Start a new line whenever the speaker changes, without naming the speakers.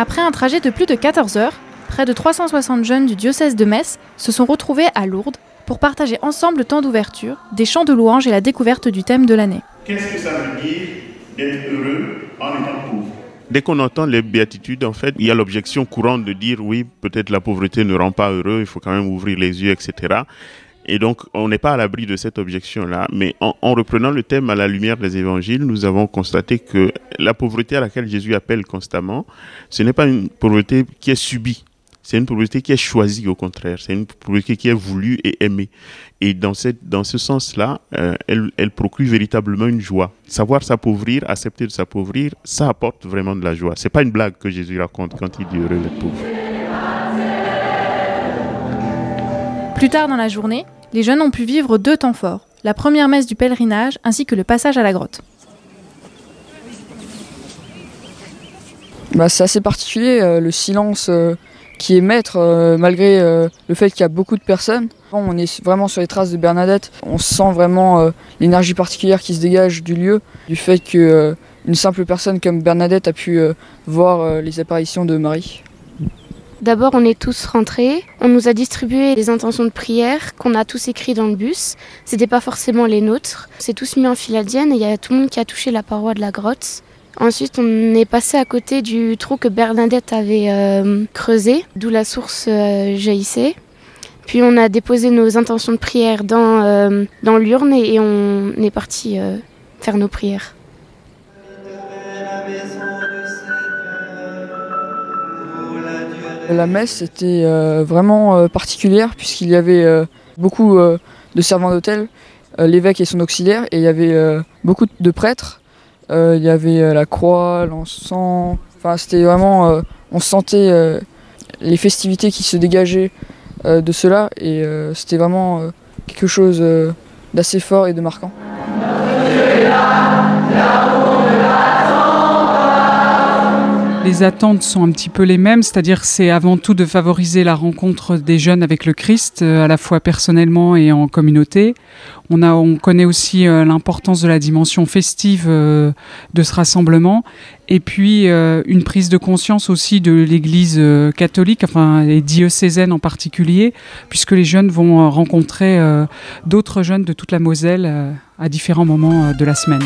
Après un trajet de plus de 14 heures, près de 360 jeunes du diocèse de Metz se sont retrouvés à Lourdes pour partager ensemble le temps d'ouverture, des chants de louanges et la découverte du thème de l'année.
Qu'est-ce que ça veut dire d'être heureux en étant pauvre?
Dès qu'on entend les béatitudes, en fait, il y a l'objection courante de dire oui, peut-être la pauvreté ne rend pas heureux, il faut quand même ouvrir les yeux, etc. Et donc, on n'est pas à l'abri de cette objection-là. Mais en reprenant le thème à la lumière des évangiles, nous avons constaté que la pauvreté à laquelle Jésus appelle constamment, ce n'est pas une pauvreté qui est subie. C'est une pauvreté qui est choisie, au contraire. C'est une pauvreté qui est voulue et aimée. Et dans ce sens-là, elle procure véritablement une joie. Savoir s'appauvrir, accepter de s'appauvrir, ça apporte vraiment de la joie. C'est pas une blague que Jésus raconte quand il dit heureux les pauvres.
Plus tard dans la journée, les jeunes ont pu vivre 2 temps forts, la première messe du pèlerinage ainsi que le passage à la grotte.
C'est assez particulier, le silence qui est maître malgré le fait qu'il y a beaucoup de personnes. On est vraiment sur les traces de Bernadette, on sent vraiment l'énergie particulière qui se dégage du lieu, du fait qu'une simple personne comme Bernadette a pu voir les apparitions de Marie.
D'abord, on est tous rentrés. On nous a distribué des intentions de prière qu'on a tous écrites dans le bus. C'était pas forcément les nôtres. C'est tous mis en file indienne et il y a tout le monde qui a touché la paroi de la grotte. Ensuite, on est passé à côté du trou que Bernadette avait creusé, d'où la source jaillissait. Puis on a déposé nos intentions de prière dans l'urne et on est parti faire nos prières.
La messe était vraiment particulière puisqu'il y avait beaucoup de servants d'autel, l'évêque et son auxiliaire, et il y avait beaucoup de prêtres. Il y avait la croix, l'encens, enfin c'était vraiment, on sentait les festivités qui se dégageaient de cela et c'était vraiment quelque chose d'assez fort et de marquant.
Les attentes sont un petit peu les mêmes, c'est-à-dire c'est avant tout de favoriser la rencontre des jeunes avec le Christ, à la fois personnellement et en communauté. On connaît aussi l'importance de la dimension festive de ce rassemblement, et puis une prise de conscience aussi de l'Église catholique, enfin et diocésaine en particulier, puisque les jeunes vont rencontrer d'autres jeunes de toute la Moselle à différents moments de la semaine.